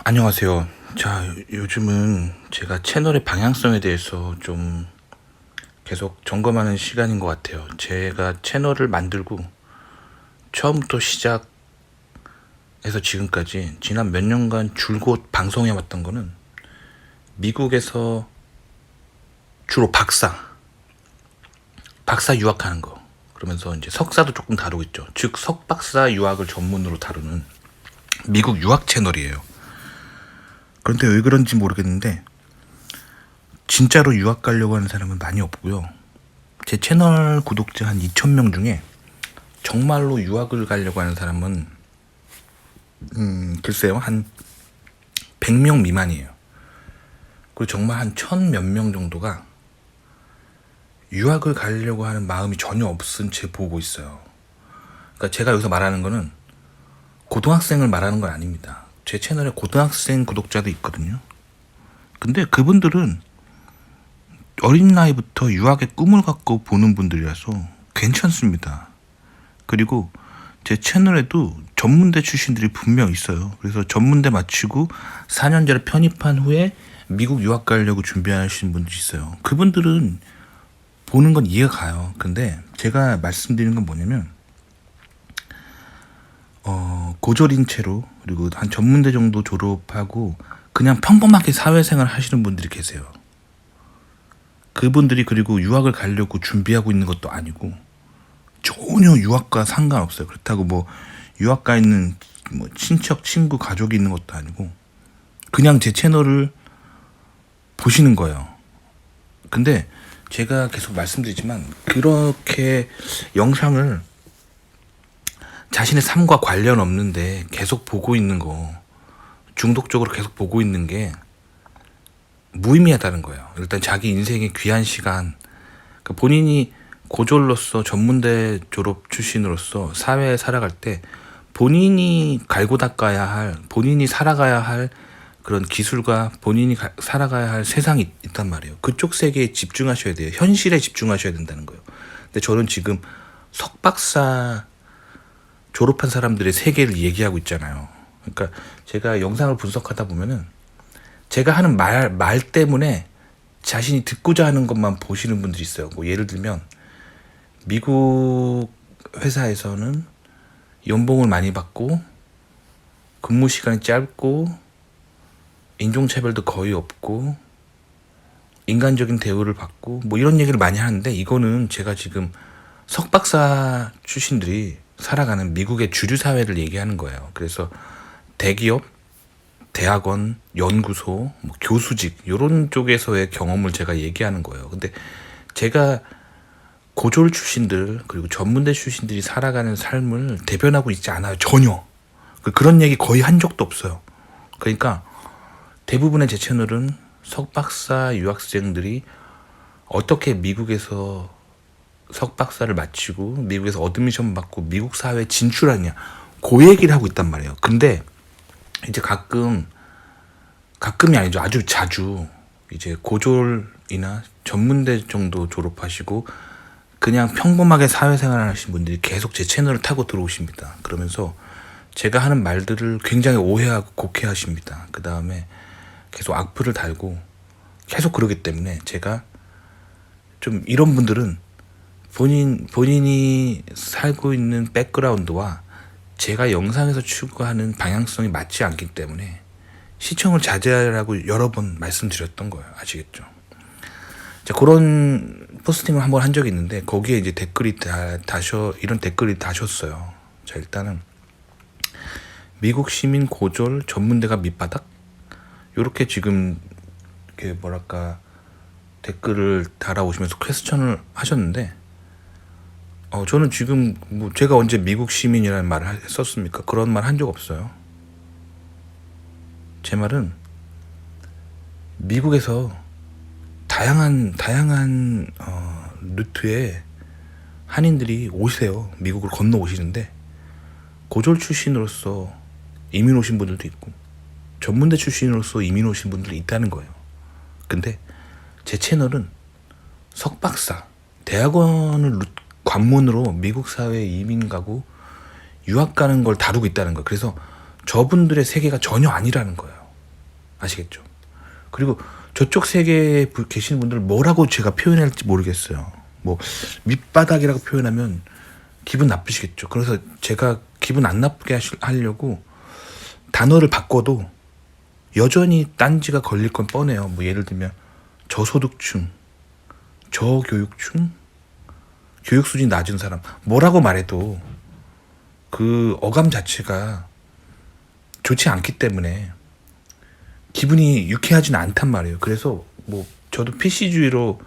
안녕하세요. 자, 요즘은 제가 채널의 방향성에 대해서 좀 계속 점검하는 시간인 것 같아요. 제가 채널을 만들고 처음부터 시작해서 지금까지 지난 몇 년간 줄곧 방송해 왔던 거는 미국에서 주로 박사 유학하는 거. 그러면서 이제 석사도 조금 다루고 있죠. 즉, 석박사 유학을 전문으로 다루는 미국 유학 채널이에요. 그런데 왜 그런지 모르겠는데 진짜로 유학 가려고 하는 사람은 많이 없고요. 제 채널 구독자 한 2,000명 중에 정말로 유학을 가려고 하는 사람은 글쎄요, 한 100명 미만이에요. 그리고 정말 한 1,000몇 명 정도가 유학을 가려고 하는 마음이 전혀 없은 채 보고 있어요. 그러니까 제가 여기서 말하는 거는 고등학생을 말하는 건 아닙니다. 제 채널에 고등학생 구독자도 있거든요. 근데 그분들은 어린 나이부터 유학의 꿈을 갖고 보는 분들이라서 괜찮습니다. 그리고 제 채널에도 전문대 출신들이 분명 있어요. 그래서 전문대 마치고 4년제를 편입한 후에 미국 유학 가려고 준비하시는 분들이 있어요. 그분들은 보는 건 이해가 가요. 근데 제가 말씀드리는 건 뭐냐면 고졸인 채로 그리고 한 전문대 정도 졸업하고 그냥 평범하게 사회생활 하시는 분들이 계세요. 그분들이 그리고 유학을 가려고 준비하고 있는 것도 아니고 전혀 유학과 상관없어요. 그렇다고 뭐 유학가 있는 뭐 친척, 친구, 가족이 있는 것도 아니고 그냥 제 채널을 보시는 거예요. 근데 제가 계속 말씀드리지만 그렇게 영상을 자신의 삶과 관련 없는데 계속 보고 있는 거, 중독적으로 계속 보고 있는 게 무의미하다는 거예요. 일단 자기 인생의 귀한 시간, 그러니까 본인이 고졸로서 전문대 졸업 출신으로서 사회에 살아갈 때 본인이 갈고 닦아야 할, 본인이 살아가야 할 그런 기술과 본인이 살아가야 할 세상이 있단 말이에요. 그쪽 세계에 집중하셔야 돼요. 현실에 집중하셔야 된다는 거예요. 근데 저는 지금 석박사 졸업한 사람들의 세계를 얘기하고 있잖아요. 그러니까 제가 영상을 분석하다 보면은 제가 하는 말 때문에 자신이 듣고자 하는 것만 보시는 분들이 있어요. 뭐 예를 들면 미국 회사에서는 연봉을 많이 받고 근무 시간이 짧고 인종차별도 거의 없고 인간적인 대우를 받고 뭐 이런 얘기를 많이 하는데 이거는 제가 지금 석박사 출신들이 살아가는 미국의 주류 사회를 얘기하는 거예요. 그래서 대기업, 대학원, 연구소, 뭐 교수직 이런 쪽에서의 경험을 제가 얘기하는 거예요. 근데 제가 고졸 출신들 그리고 전문대 출신들이 살아가는 삶을 대변하고 있지 않아요. 전혀. 그런 얘기 거의 한 적도 없어요. 그러니까 대부분의 제 채널은 석박사 유학생들이 어떻게 미국에서 석박사를 마치고 미국에서 어드미션 받고 미국 사회에 진출하냐 그 얘기를 하고 있단 말이에요. 근데 이제 가끔이 아니죠. 아주 자주 이제 고졸이나 전문대 정도 졸업하시고 그냥 평범하게 사회생활을 하신 분들이 계속 제 채널을 타고 들어오십니다. 그러면서 제가 하는 말들을 굉장히 오해하고 곡해하십니다. 그 다음에 계속 악플을 달고 계속 그러기 때문에 제가 좀 이런 분들은 본인이 살고 있는 백그라운드와 제가 영상에서 추구하는 방향성이 맞지 않기 때문에 시청을 자제하라고 여러 번 말씀드렸던 거예요. 아시겠죠? 자, 그런 포스팅을 한번 한 적이 있는데 거기에 이제 댓글이 이런 댓글이 다셨어요. 자, 일단은 미국 시민 고졸 전문대가 밑바닥? 요렇게 지금 이렇게 뭐랄까 댓글을 달아오시면서 퀘스천을 하셨는데 저는 지금 뭐 제가 언제 미국 시민이라는 말을 했었습니까? 그런 말 한 적 없어요. 제 말은 미국에서 다양한 루트에 한인들이 오세요. 미국을 건너 오시는데 고졸 출신으로서 이민 오신 분들도 있고 전문대 출신으로서 이민 오신 분들이 있다는 거예요. 근데 제 채널은 석박사 대학원을 관문으로 미국 사회에 이민 가고 유학 가는 걸 다루고 있다는 거예요. 그래서 저분들의 세계가 전혀 아니라는 거예요. 아시겠죠? 그리고 저쪽 세계에 계신 분들 뭐라고 제가 표현해야 할지 모르겠어요. 뭐 밑바닥이라고 표현하면 기분 나쁘시겠죠. 그래서 제가 기분 안 나쁘게 하려고 단어를 바꿔도 여전히 딴지가 걸릴 건 뻔해요. 뭐 예를 들면 저소득층, 저교육층, 교육 수준이 낮은 사람, 뭐라고 말해도 그 어감 자체가 좋지 않기 때문에 기분이 유쾌하지는 않단 말이에요. 그래서 뭐 저도 PC주의로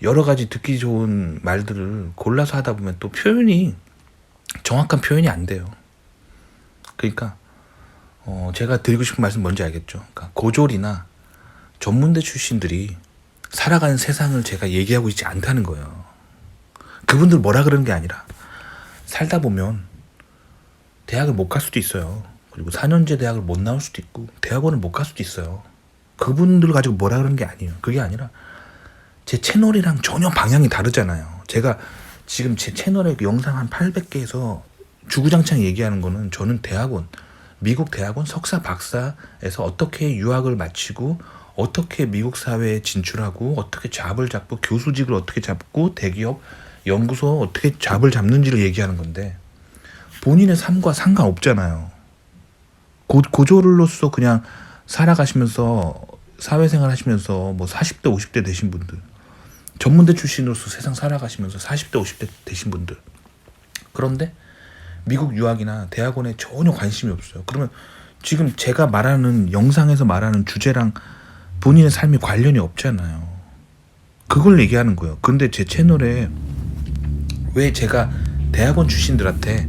여러 가지 듣기 좋은 말들을 골라서 하다 보면 또 표현이 정확한 표현이 안 돼요. 그러니까 제가 드리고 싶은 말씀 뭔지 알겠죠? 그러니까 고졸이나 전문대 출신들이 살아가는 세상을 제가 얘기하고 있지 않다는 거예요. 그분들 뭐라 그러는 게 아니라 살다 보면 대학을 못 갈 수도 있어요. 그리고 4년제 대학을 못 나올 수도 있고 대학원을 못 갈 수도 있어요. 그분들 가지고 뭐라 그러는 게 아니에요. 그게 아니라 제 채널이랑 전혀 방향이 다르잖아요. 제가 지금 제 채널에 영상 한 800개에서 주구장창 얘기하는 거는 저는 대학원, 미국 대학원 석사 박사에서 어떻게 유학을 마치고 어떻게 미국 사회에 진출하고 어떻게 잡을 잡고 교수직을 어떻게 잡고 대기업 연구소 어떻게 잡을 잡는지를 얘기하는 건데 본인의 삶과 상관없잖아요. 고졸로서 그냥 살아가시면서 사회생활 하시면서 뭐 40대 50대 되신 분들, 전문대 출신으로서 세상 살아가시면서 40대 50대 되신 분들, 그런데 미국 유학이나 대학원에 전혀 관심이 없어요. 그러면 지금 제가 말하는 영상에서 말하는 주제랑 본인의 삶이 관련이 없잖아요. 그걸 얘기하는 거예요. 근데 제 채널에 왜 제가 대학원 출신들한테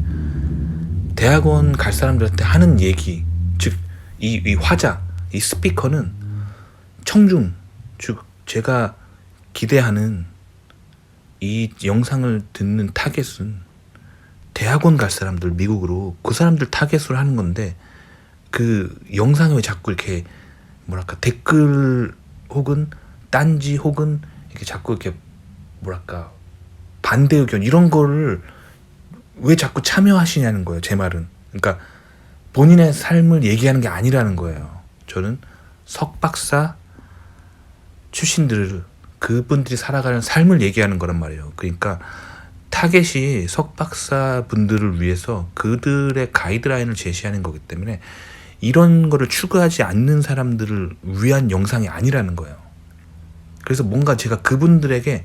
대학원 갈 사람들한테 하는 얘기, 즉 이 화자, 이 스피커는 청중, 즉 제가 기대하는 이 영상을 듣는 타겟은 대학원 갈 사람들, 미국으로 그 사람들 타겟으로 하는 건데 그 영상에 왜 자꾸 이렇게 뭐랄까 댓글 혹은 딴지 혹은 이렇게 자꾸 이렇게 뭐랄까 반대 의견 이런 거를 왜 자꾸 참여하시냐는 거예요. 제 말은. 그러니까 본인의 삶을 얘기하는 게 아니라는 거예요. 저는 석박사 출신들을 그분들이 살아가는 삶을 얘기하는 거란 말이에요. 그러니까 타겟이 석박사 분들을 위해서 그들의 가이드라인을 제시하는 거기 때문에 이런 거를 추구하지 않는 사람들을 위한 영상이 아니라는 거예요. 그래서 뭔가 제가 그분들에게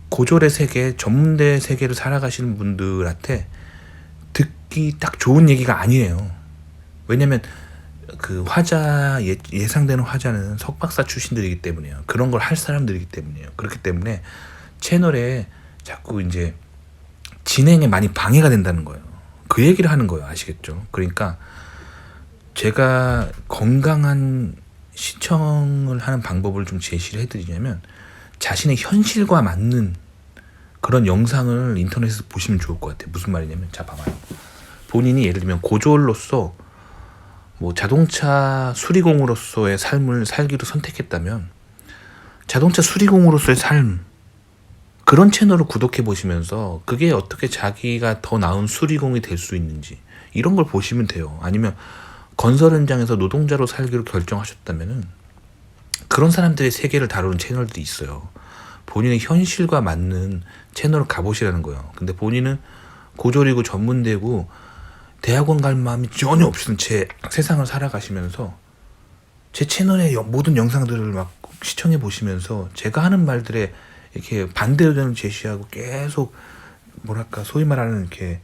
고졸의 세계, 전문대 세계를 살아가시는 분들한테 듣기 딱 좋은 얘기가 아니에요. 왜냐면 그 화자, 예상되는 화자는 석박사 출신들이기 때문에요. 그런 걸 할 사람들이기 때문에요. 그렇기 때문에 채널에 자꾸 이제 진행에 많이 방해가 된다는 거예요. 그 얘기를 하는 거예요. 아시겠죠? 그러니까 제가 건강한 시청을 하는 방법을 좀 제시를 해드리냐면 자신의 현실과 맞는 그런 영상을 인터넷에서 보시면 좋을 것 같아요. 무슨 말이냐면 자 봐봐요. 본인이 예를 들면 고졸로서 뭐 자동차 수리공으로서의 삶을 살기로 선택했다면 자동차 수리공으로서의 삶 그런 채널을 구독해 보시면서 그게 어떻게 자기가 더 나은 수리공이 될 수 있는지 이런 걸 보시면 돼요. 아니면 건설 현장에서 노동자로 살기로 결정하셨다면은 그런 사람들의 세계를 다루는 채널들이 있어요. 본인의 현실과 맞는 채널을 가보시라는 거예요. 근데 본인은 고졸이고 전문대고 대학원 갈 마음이 전혀 없는 채 세상을 살아가시면서 제 채널의 모든 영상들을 막 시청해 보시면서 제가 하는 말들에 이렇게 반대 의견을 제시하고 계속 뭐랄까 소위 말하는 이렇게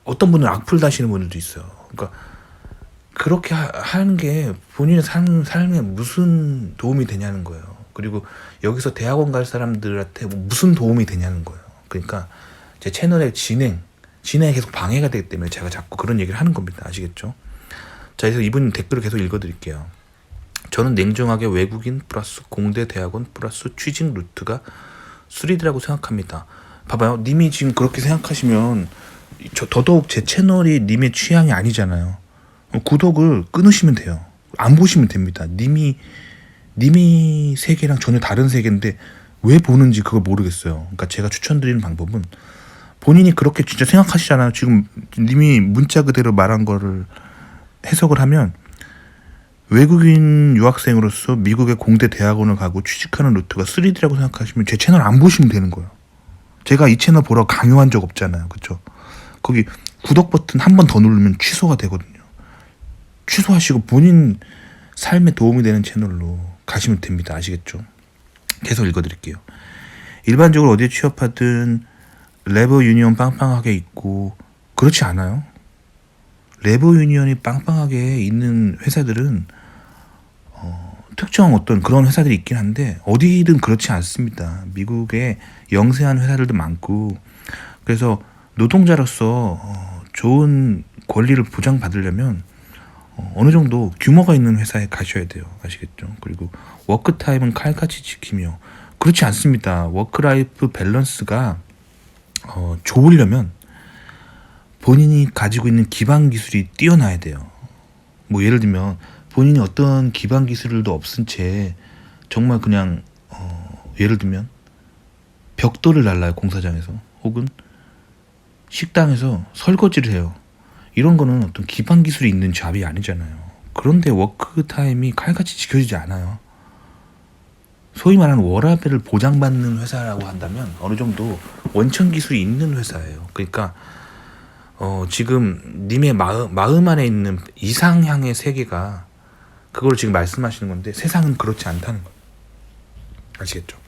어떤 분은 악플 다시는 분들도 있어요. 그러니까 그렇게 하는 게 본인의 삶에 무슨 도움이 되냐는 거예요. 그리고 여기서 대학원 갈 사람들한테 무슨 도움이 되냐는 거예요. 그러니까 제 채널의 진행에 계속 방해가 되기 때문에 제가 자꾸 그런 얘기를 하는 겁니다. 아시겠죠? 자, 그래서 이분 댓글을 계속 읽어드릴게요. 저는 냉정하게 외국인 플러스 공대 대학원 플러스 취직 루트가 수리대라고 생각합니다. 봐봐요. 님이 지금 그렇게 생각하시면 더더욱 제 채널이 님의 취향이 아니잖아요. 구독을 끊으시면 돼요. 안 보시면 됩니다. 님이 세계랑 전혀 다른 세계인데 왜 보는지 그걸 모르겠어요. 그러니까 제가 추천드리는 방법은 본인이 그렇게 진짜 생각하시잖아요. 지금 님이 문자 그대로 말한 거를 해석을 하면 외국인 유학생으로서 미국의 공대 대학원을 가고 취직하는 루트가 3D라고 생각하시면 제 채널 안 보시면 되는 거예요. 제가 이 채널 보라고 강요한 적 없잖아요. 그쵸? 거기 구독 버튼 한 번 더 누르면 취소가 되거든요. 취소하시고 본인 삶에 도움이 되는 채널로 가시면 됩니다. 아시겠죠? 계속 읽어드릴게요. 일반적으로 어디에 취업하든 레버 유니온 빵빵하게 있고 그렇지 않아요. 레버 유니온이 빵빵하게 있는 회사들은 특정 어떤 그런 회사들이 있긴 한데 어디든 그렇지 않습니다. 미국에 영세한 회사들도 많고 그래서 노동자로서 좋은 권리를 보장받으려면 어느 정도 규모가 있는 회사에 가셔야 돼요. 아시겠죠? 그리고 워크타임은 칼같이 지키며 그렇지 않습니다. 워크라이프 밸런스가 좋으려면 본인이 가지고 있는 기반 기술이 뛰어나야 돼요. 뭐 예를 들면 본인이 어떤 기반 기술도 없은 채 정말 그냥 예를 들면 벽돌을 날라요. 공사장에서 혹은 식당에서 설거지를 해요. 이런 거는 어떤 기반 기술이 있는 잡이 아니잖아요. 그런데 워크 타임이 칼같이 지켜지지 않아요. 소위 말하는 워라밸을 보장받는 회사라고 한다면 어느 정도 원천 기술이 있는 회사예요. 그러니까 지금 님의 마음 안에 있는 이상향의 세계가 그걸 지금 말씀하시는 건데 세상은 그렇지 않다는 거예요. 아시겠죠?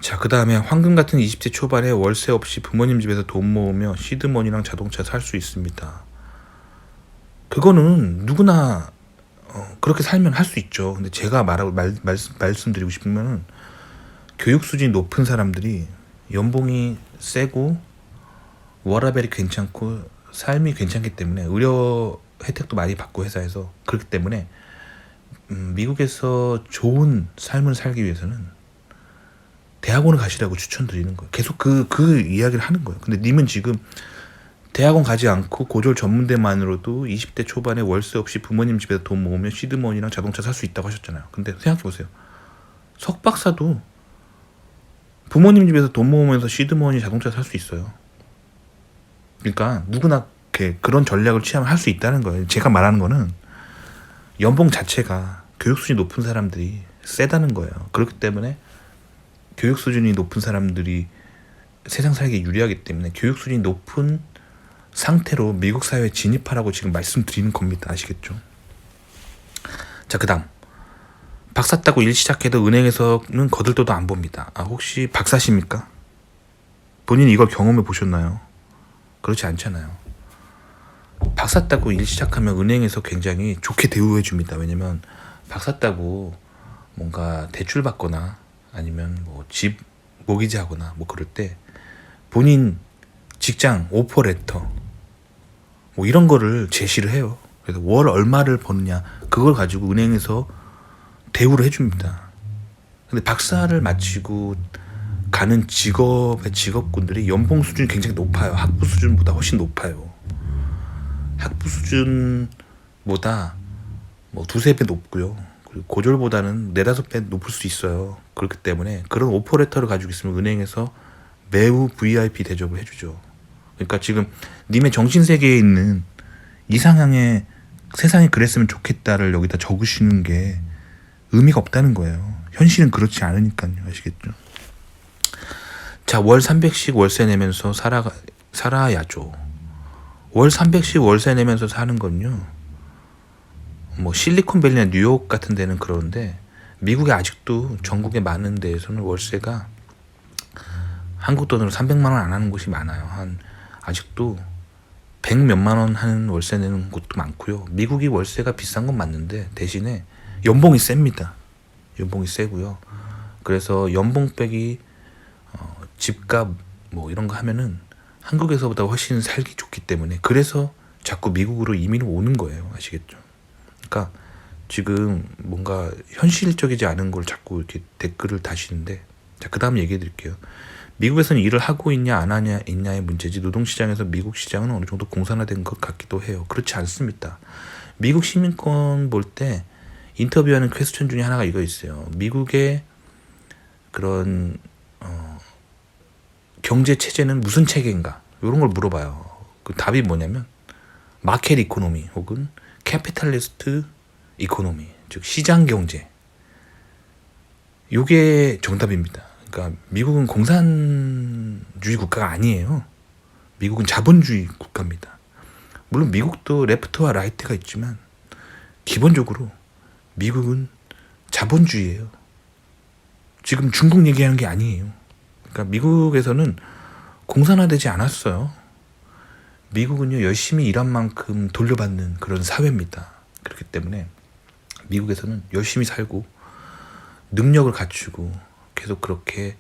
자, 그 다음에 황금 같은 20대 초반에 월세 없이 부모님 집에서 돈 모으며 시드머니랑 자동차 살 수 있습니다. 그거는 누구나 그렇게 살면 할 수 있죠. 근데 제가 말씀드리고 싶으면은 교육 수준이 높은 사람들이 연봉이 세고 워라밸이 괜찮고 삶이 괜찮기 때문에 의료 혜택도 많이 받고 회사에서 그렇기 때문에 미국에서 좋은 삶을 살기 위해서는 대학원을 가시라고 추천드리는 거예요. 계속 그 이야기를 하는 거예요. 근데 님은 지금 대학원 가지 않고 고졸 전문대만으로도 20대 초반에 월세 없이 부모님 집에서 돈 모으면 시드머니랑 자동차 살 수 있다고 하셨잖아요. 근데 생각해보세요. 석박사도 부모님 집에서 돈 모으면서 시드머니 자동차 살 수 있어요. 그러니까 누구나 그런 전략을 취하면 할 수 있다는 거예요. 제가 말하는 거는 연봉 자체가 교육 수준이 높은 사람들이 세다는 거예요. 그렇기 때문에 교육 수준이 높은 사람들이 세상 살기에 유리하기 때문에 교육 수준이 높은 상태로 미국 사회에 진입하라고 지금 말씀드리는 겁니다. 아시겠죠? 자, 그 다음 박사 따고 일 시작해도 은행에서는 거들떠도 안 봅니다. 혹시 박사십니까? 본인이 이걸 경험해 보셨나요? 그렇지 않잖아요. 박사 따고 일 시작하면 은행에서 굉장히 좋게 대우해 줍니다. 왜냐면 박사 따고 뭔가 대출 받거나 아니면 뭐 집 모기지하거나 뭐 그럴 때 본인 직장 오퍼 레터 뭐 이런 거를 제시를 해요. 그래서 월 얼마를 버느냐 그걸 가지고 은행에서 대우를 해줍니다. 근데 박사를 마치고 가는 직업군들이 연봉 수준이 굉장히 높아요. 학부 수준보다 훨씬 높아요. 학부 수준보다 뭐 두세 배 높고요. 그리고 고졸보다는 네다섯 배 높을 수 있어요. 그렇기 때문에 그런 오퍼레터를 가지고 있으면 은행에서 매우 VIP 대접을 해주죠. 그러니까 지금 님의 정신세계에 있는 이상향의 세상이 그랬으면 좋겠다를 여기다 적으시는 게 의미가 없다는 거예요. 현실은 그렇지 않으니까요. 아시겠죠? 자, 월 300씩 월세 내면서 살아야죠. 월 300씩 월세 내면서 사는 건요. 뭐 실리콘밸리나 뉴욕 같은 데는 그러는데 미국에 아직도 전국에 많은 데에서는 월세가 한국 돈으로 300만 원 안 하는 곳이 많아요. 아직도 100 몇만 원 하는 월세 내는 곳도 많고요. 미국이 월세가 비싼 건 맞는데 대신에 연봉이 셉니다. 연봉이 세고요. 그래서 연봉 빼기 집값 뭐 이런 거 하면은 한국에서보다 훨씬 살기 좋기 때문에 그래서 자꾸 미국으로 이민을 오는 거예요. 아시겠죠? 그러니까 지금 뭔가 현실적이지 않은 걸 자꾸 이렇게 댓글을 다시는데 자, 그 다음 얘기해 드릴게요. 미국에서는 일을 하고 있냐 안 하냐 있냐의 문제지 노동시장에서 미국 시장은 어느 정도 공산화된 것 같기도 해요. 그렇지 않습니다. 미국 시민권 볼 때 인터뷰하는 퀘스천 중에 하나가 이거 있어요. 미국의 그런 경제 체제는 무슨 체계인가 이런 걸 물어봐요. 그 답이 뭐냐면 마켓 이코노미 혹은 캐피탈리스트 이코노미, 즉 시장 경제. 요게 정답입니다. 그러니까 미국은 공산주의 국가가 아니에요. 미국은 자본주의 국가입니다. 물론 미국도 레프트와 라이트가 있지만 기본적으로 미국은 자본주의예요. 지금 중국 얘기하는 게 아니에요. 그러니까 미국에서는 공산화되지 않았어요. 미국은요, 열심히 일한 만큼 돌려받는 그런 사회입니다. 그렇기 때문에 미국에서는 열심히 살고 능력을 갖추고 계속 그렇게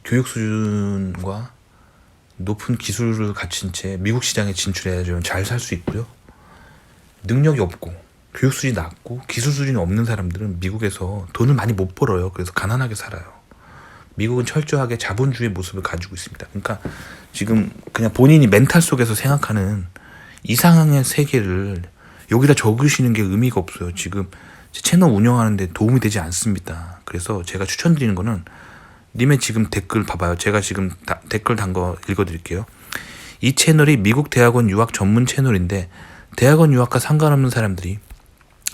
교육 수준과 높은 기술을 갖춘 채 미국 시장에 진출해야죠. 잘 살 수 있고요. 능력이 없고 교육 수준이 낮고 기술 수준이 없는 사람들은 미국에서 돈을 많이 못 벌어요. 그래서 가난하게 살아요. 미국은 철저하게 자본주의 모습을 가지고 있습니다. 그러니까 지금 그냥 본인이 멘탈 속에서 생각하는 이상의 세계를 여기다 적으시는 게 의미가 없어요. 지금 제 채널 운영하는데 도움이 되지 않습니다. 그래서 제가 추천드리는 거는 님의 지금 댓글 봐봐요. 제가 지금 댓글 단 거 읽어드릴게요. 이 채널이 미국 대학원 유학 전문 채널인데 대학원 유학과 상관없는 사람들이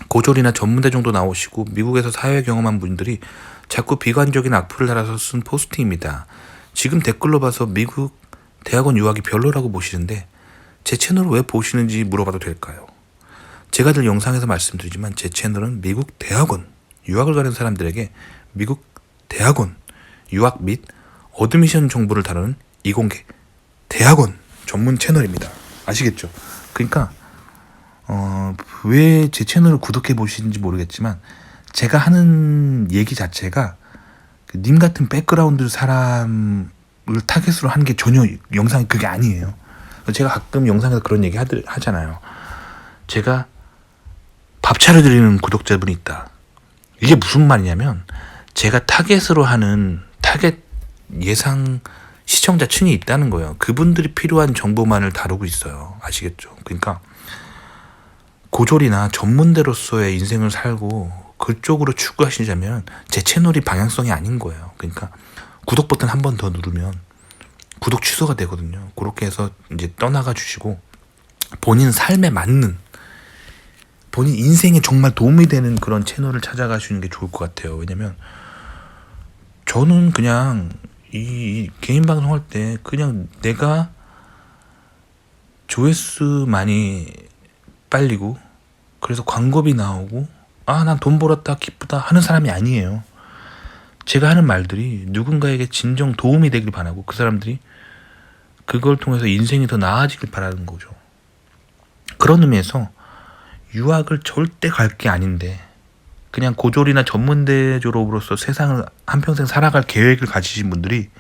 고졸이나 전문대 정도 나오시고 미국에서 사회 경험한 분들이 자꾸 비관적인 악플을 달아서 쓴 포스팅입니다. 지금 댓글로 봐서 미국 대학원 유학이 별로라고 보시는데 제 채널을 왜 보시는지 물어봐도 될까요? 제가 늘 영상에서 말씀드리지만 제 채널은 미국 대학원 유학을 가는 사람들에게 미국 대학원 유학 및 어드미션 정보를 다루는 이공계 대학원 전문 채널입니다. 아시겠죠? 그러니까 왜 제 채널을 구독해 보시는지 모르겠지만 제가 하는 얘기 자체가 님 같은 백그라운드 사람을 타겟으로 하는 게 전혀 영상이 그게 아니에요. 제가 가끔 영상에서 그런 얘기 하잖아요. 제가 밥 차려드리는 구독자분이 있다. 이게 무슨 말이냐면 제가 타겟으로 하는 타겟 예상 시청자층이 있다는 거예요. 그분들이 필요한 정보만을 다루고 있어요. 아시겠죠? 그러니까 고졸이나 전문대로서의 인생을 살고 그쪽으로 추구하시자면 제 채널이 방향성이 아닌 거예요. 그러니까 구독 버튼 한 번 더 누르면 구독 취소가 되거든요. 그렇게 해서 이제 떠나가 주시고 본인 삶에 맞는 본인 인생에 정말 도움이 되는 그런 채널을 찾아가시는 게 좋을 것 같아요. 왜냐면 저는 그냥 이 개인 방송할 때 그냥 내가 조회수 많이 빨리고 그래서 광고비 나오고 난 돈 벌었다 기쁘다 하는 사람이 아니에요. 제가 하는 말들이 누군가에게 진정 도움이 되길 바라고 그 사람들이 그걸 통해서 인생이 더 나아지길 바라는 거죠. 그런 의미에서 유학을 절대 갈 게 아닌데 그냥 고졸이나 전문대 졸업으로서 세상을 한평생 살아갈 계획을 가지신 분들이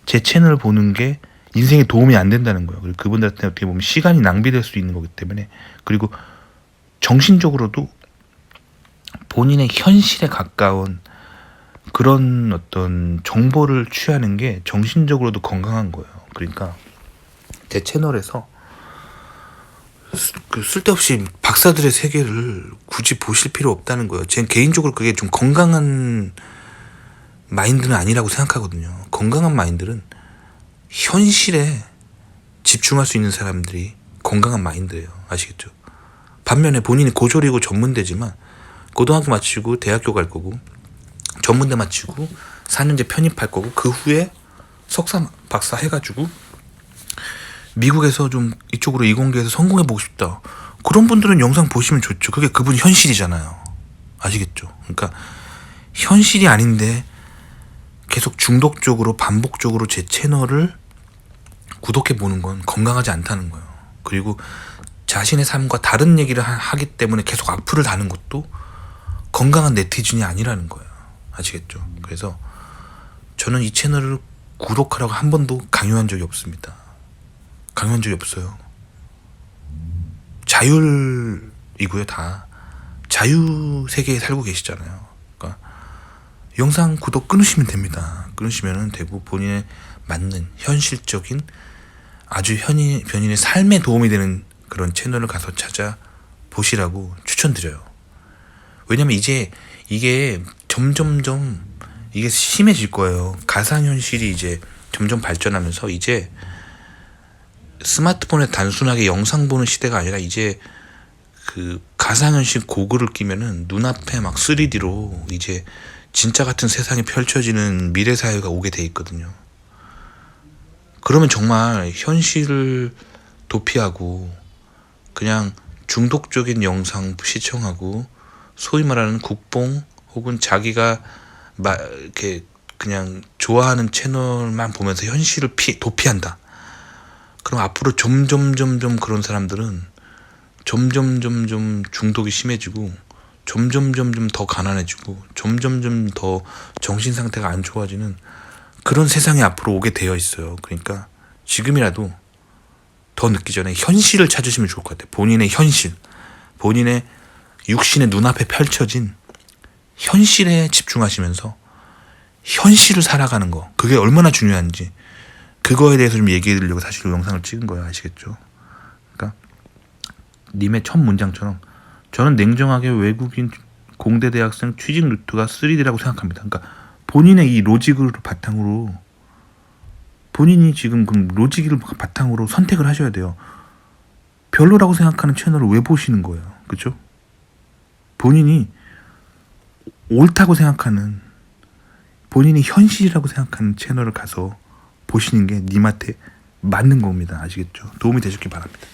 제 채널을 보는 게 인생에 도움이 안 된다는 거예요. 그리고 그분들한테 어떻게 보면 시간이 낭비될 수 있는 거기 때문에 그리고 정신적으로도 본인의 현실에 가까운 그런 어떤 정보를 취하는 게 정신적으로도 건강한 거예요. 그러니까 제 채널에서 쓸데없이 박사들의 세계를 굳이 보실 필요 없다는 거예요. 제 개인적으로 그게 좀 건강한 마인드는 아니라고 생각하거든요. 건강한 마인드는 현실에 집중할 수 있는 사람들이 건강한 마인드예요. 아시겠죠? 반면에 본인이 고졸이고 전문대지만 고등학교 마치고 대학교 갈 거고 전문대 마치고 4년제 편입할 거고 그 후에 석사 박사 해가지고 미국에서 좀 이쪽으로 이공계에서 성공해보고 싶다. 그런 분들은 영상 보시면 좋죠. 그게 그분 현실이잖아요. 아시겠죠? 그러니까 현실이 아닌데 계속 중독적으로 반복적으로 제 채널을 구독해보는 건 건강하지 않다는 거예요. 그리고 자신의 삶과 다른 얘기를 하기 때문에 계속 악플을 다는 것도 건강한 네티즌이 아니라는 거예요. 아시겠죠? 그래서 저는 이 채널을 구독하라고 한 번도 강요한 적이 없습니다. 강요한 적이 없어요. 자율이고요. 다 자유 세계에 살고 계시잖아요. 그러니까 영상 구독 끊으시면 됩니다. 끊으시면 되고 본인에 맞는 현실적인 아주 본인의 삶에 도움이 되는 그런 채널을 가서 찾아보시라고 추천드려요. 왜냐면 이제 이게 점점점 이게 심해질 거예요. 가상현실이 이제 점점 발전하면서 이제 스마트폰에 단순하게 영상 보는 시대가 아니라 이제 그 가상현실 고글을 끼면은 눈앞에 막 3D로 이제 진짜 같은 세상이 펼쳐지는 미래 사회가 오게 돼 있거든요. 그러면 정말 현실을 도피하고 그냥 중독적인 영상 시청하고 소위 말하는 국뽕 혹은 자기가 이렇게 그냥 좋아하는 채널만 보면서 현실을 도피한다. 그럼 앞으로 점점 그런 사람들은 점점 중독이 심해지고 점점 더 가난해지고 점점 더 정신 상태가 안 좋아지는 그런 세상이 앞으로 오게 되어 있어요. 그러니까 지금이라도 더 늦기 전에 현실을 찾으시면 좋을 것 같아요. 본인의 현실, 본인의 육신의 눈앞에 펼쳐진 현실에 집중하시면서 현실을 살아가는 거, 그게 얼마나 중요한지 그거에 대해서 좀 얘기해 드리려고 사실 영상을 찍은 거예요. 아시겠죠? 그러니까 님의 첫 문장처럼 저는 냉정하게 외국인 공대 대학생 취직 루트가 3D라고 생각합니다. 그러니까 본인의 이 로직을 바탕으로 본인이 지금 그 로직을 바탕으로 선택을 하셔야 돼요. 별로라고 생각하는 채널을 왜 보시는 거예요? 그죠? 본인이 옳다고 생각하는, 본인이 현실이라고 생각하는 채널을 가서 보시는 게 님한테 맞는 겁니다. 아시겠죠? 도움이 되셨길 바랍니다.